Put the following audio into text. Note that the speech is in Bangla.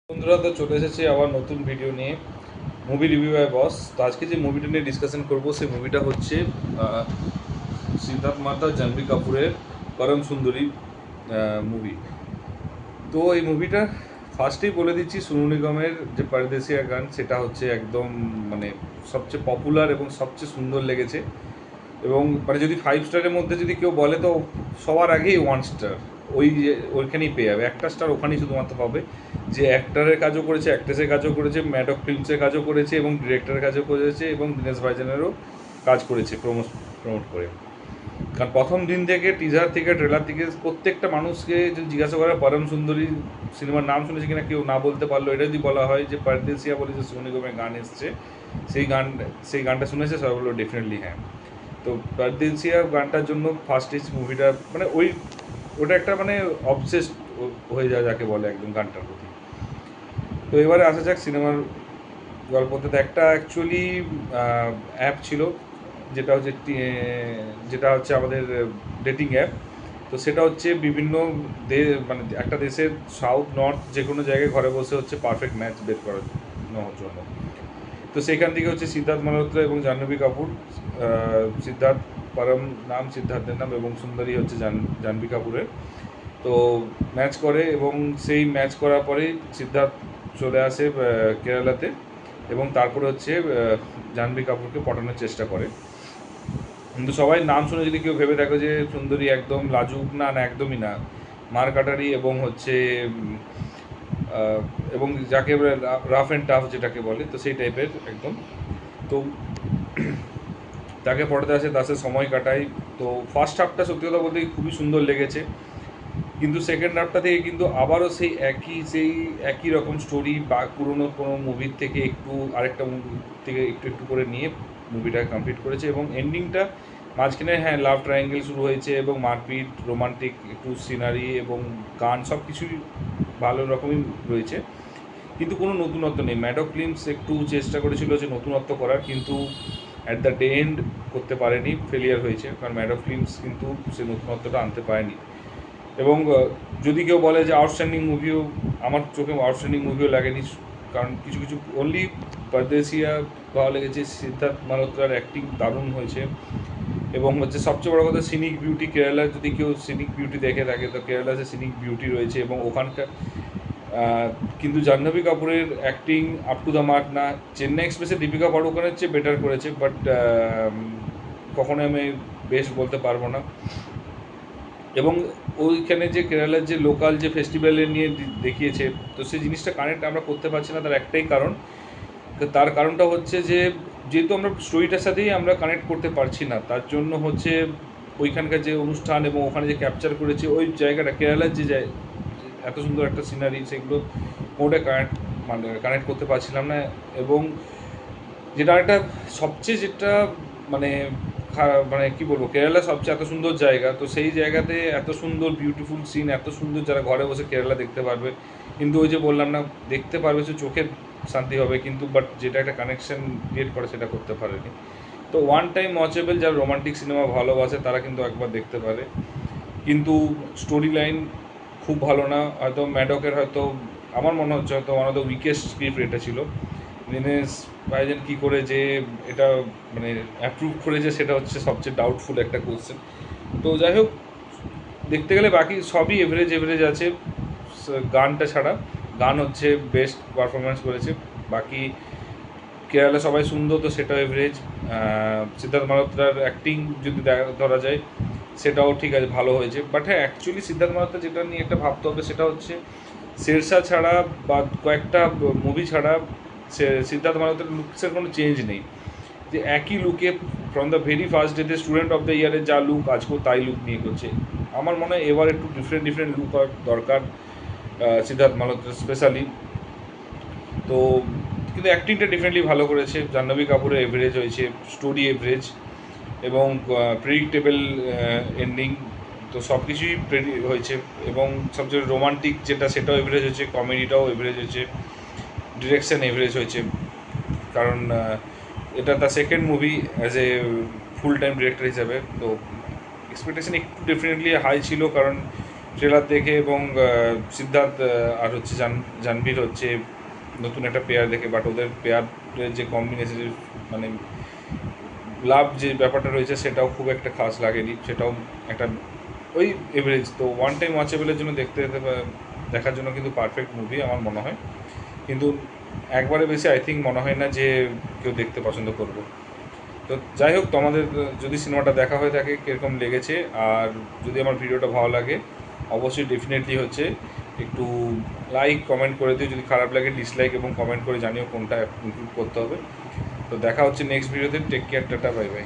বন্ধুরা, তো চলে এসেছি আবার নতুন ভিডিও নিয়ে, মুভি রিভিউ বাই বস। তো আজকে যে মুভিটা নিয়ে ডিসকাশন করব সেই মুভিটা হচ্ছে সিদ্ধার্থ মাতা জাহ্নবী কাপুরের পরম সুন্দরী মুভি। তো এই মুভিটা ফার্স্টেই বলে দিচ্ছি, সোনু নিগমের যে পরদেশিয়া গান সেটা হচ্ছে একদম মানে সবচেয়ে পপুলার এবং সবচেয়ে সুন্দর লেগেছে। এবং মানে যদি 5 স্টারের মধ্যে যদি কেউ বলে তো সবার আগেই 1 স্টার ওইখানেই পেয়ে যাবে। একটা স্টার ওখানেই শুধুমাত্র পাবে, যে অ্যাক্টারের কাজও করেছে, অ্যাক্ট্রেসের কাজও করেছে, ম্যাডক ফিল্মসের কাজও করেছে এবং ডিরেক্টরের কাজও করেছে এবং দীনেশ ভাইজানেরও কাজ করেছে প্রমোট করে। কারণ প্রথম দিন থেকে টিজার থেকে ট্রেলার থেকে প্রত্যেকটা মানুষকে যদি জিজ্ঞাসা করা পরম সুন্দরী সিনেমার নাম শুনেছে কিনা, কেউ না বলতে পারলো। এটা যদি বলা হয় যে পরদেশিয়া বলে যে সোনু নিগমের গান এসছে, সেই গানটা শুনেছে, সবাই বললো ডেফিনেটলি হ্যাঁ। তো পরদেশিয়া গানটার জন্য ফার্স্ট মুভিটা মানে ওটা একটা মানে অবসেসড হয়ে যায় যাকে বলে একদম গানটার প্রতি। তো এবারে আসা যাক সিনেমার গল্পতে। তো একটা অ্যাকচুয়ালি অ্যাপ ছিল যেটা হচ্ছে আমাদের ডেটিং অ্যাপ। তো সেটা হচ্ছে বিভিন্ন মানে একটা দেশের সাউথ নর্থ যে কোনো জায়গায় ঘরে বসে হচ্ছে পারফেক্ট ম্যাচ বের করার জন্য। তো সেখান থেকে হচ্ছে সিদ্ধার্থ মালহোত্রা এবং জাহ্নবী কাপুর, সিদ্ধার্থ পরম নাম সিদ্ধার্থের নাম এবং সুন্দরী হচ্ছে জাহ্নবী কাপুরের, তো ম্যাচ করে। এবং সেই ম্যাচ করার পরেই সিদ্ধার্থ চলে আসে কেরালাতে এবং তারপরে হচ্ছে জাহ্নবী কাপুরকে পটানোর চেষ্টা করে। কিন্তু সবাই নাম শুনে যদি কেউ ভেবে দেখো যে সুন্দরী একদম লাজুক, না না একদমই না, মার কাটারি এবং হচ্ছে এবং যাকে রাফ অ্যান্ড টাফ যেটাকে বলে, তো সেই টাইপের একদম। তো তাকে পড়াতে আসে, তার সাথে সময় কাটাই। তো ফার্স্ট হাফটা সত্যি কথা বলতে খুবই সুন্দর লেগেছে, কিন্তু সেকেন্ড হাফটা থেকে কিন্তু আবারও সেই একই রকম স্টোরি বা পুরনো কোনো মুভির থেকে একটু আরেকটা মুভি থেকে একটু একটু করে নিয়ে মুভিটা কমপ্লিট করেছে। এবং এন্ডিংটা মাঝখানে হ্যাঁ লাভ ট্রায়াঙ্গেল শুরু হয়েছে এবং মারপিট, রোমান্টিক একটু সিনারি এবং গান সব কিছুই ভালো রকমই রয়েছে, কিন্তু কোনো নতুনত্ব নেই। ম্যাডক ফিল্মস একটু চেষ্টা করেছিল যে নতুনত্ব করার, কিন্তু অ্যাট দ্য এন্ড করতে পারেনি, ফেলিয়ার হয়েছে। কারণ ম্যাডক ফিল্মস কিন্তু সে নতুনত্বটা আনতে পারেনি। এবং যদি কেউ বলে যে আউটস্ট্যান্ডিং মুভিও, আমার চোখে আউটস্ট্যান্ডিং মুভিও লাগেনি। কারণ কিছু কিছু অনলি পরদেশিয়া ভালো লেগেছে। সিদ্ধার্থ মালহোত্রার অ্যাক্টিং দারুণ হয়েছে এবং হচ্ছে সবচেয়ে বড় কথা সিনিক বিউটি। কেরালার যদি কেউ সিনিক বিউটি দেখে থাকে তো কেরালাতে সিনিক বিউটি রয়েছে এবং ওখানকার কিন্তু জাহ্নবী কাপুরের acting up to the mark না। চেন্নাই এক্সপ্রেসে দীপিকা পাড়ুকোনের চেয়ে বেটার করেছে, বাট কখনোই আমি বেস্ট বলতে পারবো না। এবং ওইখানে যে কেরালার যে লোকাল যে ফেস্টিভ্যালে নিয়ে দেখিয়েছে, তো সেই জিনিসটা কানেক্ট আমরা করতে পারছি না। তার একটাই কারণ, তার কারণটা হচ্ছে যে যেহেতু আমরা স্টোরিটার সাথেই আমরা কানেক্ট করতে পারছি না, তার জন্য হচ্ছে ওইখানকার যে অনুষ্ঠান এবং ওখানে যে ক্যাপচার করেছে ওই জায়গাটা, কেরালার যে এত সুন্দর একটা সিনারি, সেগুলো কোনোটা কানেক্ট করতে পারছিলাম না। এবং যেটা একটা সবচেয়ে যেটা মানে মানে কী বলবো, কেরালা সবচেয়ে এত সুন্দর জায়গা, তো সেই জায়গাতে এত সুন্দর বিউটিফুল সিন, এত সুন্দর যারা ঘরে বসে কেরালা দেখতে পারবে, কিন্তু ওই যে বললাম না, দেখতে পারবে সে চোখে শান্তি হবে, কিন্তু বাট যেটা একটা কানেকশন ক্রিয়েট করে সেটা করতে পারেনি। তো ওয়ান টাইম ওয়াচেবল, যারা রোমান্টিক সিনেমা ভালোবাসে তারা কিন্তু একবার দেখতে পারে, কিন্তু স্টোরি লাইন খুব ভালো না। হয়তো ম্যাডকের হয়তো আমার মনে হচ্ছে হয়তো one of the weakest script এটা ছিল। দীনেশ ভাইজান কী করে যে এটা মানে অ্যাপ্রুভ করেছে সেটা হচ্ছে সবচেয়ে ডাউটফুল একটা কোশ্চেন। তো যাই হোক, দেখতে গেলে বাকি সবই এভারেজ এভারেজ আছে, গানটা ছাড়া। গান হচ্ছে বেস্ট পারফরমেন্স করেছে, বাকি কেরালা সবাই সুন্দর, তো সেটাও এভারেজ। সিদ্ধার্থ মালহোত্রার অ্যাক্টিং যদি ধরা যায় সেটাও ঠিক আছে, ভালো হয়েছে। বাট হ্যাঁ, অ্যাকচুয়ালি সিদ্ধার্থ মালহোত্রা যেটা নিয়ে একটা ভাবতে হবে সেটা হচ্ছে শেরশাহ ছাড়া বা কয়েকটা মুভি ছাড়া সিদ্ধার্থ মালহোত্রার লুকসের কোনো চেঞ্জ নেই। যে একই লুকে ফ্রম দ্য ভেরি ফার্স্ট ডেতে স্টুডেন্ট অফ দ্য ইয়ারে যা লুক আজকেও তাই লুক নিয়ে করছে। আমার মনে হয় এবার একটু ডিফারেন্ট লুক হওয়ার দরকার সিদ্ধার্থ মালহোত্রা স্পেশালি। তো কিন্তু অ্যাক্টিংটা ডেফিনেটলি ভালো করেছে। জাহ্নবী কাপুরের এভারেজ হয়েছে, স্টোরি এভারেজ এবং প্রেডিক্টেবল এন্ডিং, তো সব কিছুই হয়েছে। এবং সবচেয়ে রোমান্টিক যেটা সেটাও এভারেজ হয়েছে, কমেডিটাও এভারেজ হয়েছে, ডিরেকশন এভারেজ হয়েছে। কারণ এটা তার second movie as a full time director হিসাবে, তো এক্সপেকটেশন একটু ডেফিনেটলি হাই ছিল। কারণ ট্রেলার দেখে এবং সিদ্ধার্থ আর হচ্ছে জাহ্নবীর হচ্ছে নতুন একটা পেয়ার দেখে, বাট ওদের পেয়ারের যে কম্বিনেশন মানে লাভ যে ব্যাপারটা রয়েছে সেটাও খুব একটা খাস লাগেনি, সেটাও একটা ওই এভারেজ। তো ওয়ান টাইম ওয়াচেবলের জন্য দেখার জন্য কিন্তু পারফেক্ট মুভি আমার মনে হয়, কিন্তু একবারে বেশি আই থিঙ্ক মনে হয় না যে কেউ দেখতে পছন্দ করবে। তো যাই হোক, তোমাদের যদি সিনেমাটা দেখা হয়ে থাকে কীরকম লেগেছে, আর যদি আমার ভিডিওটা ভালো লাগে অবশ্যই ডেফিনেটলি হচ্ছে একটু লাইক কমেন্ট করে দিও, যদি খারাপ লাগে ডিসলাইক এবং কমেন্ট করে জানিও কোনটা ইমপ্রুভ করতে হবে। তো দেখা হচ্ছে নেক্সট ভিডিওতে। Take care, tata, bye by.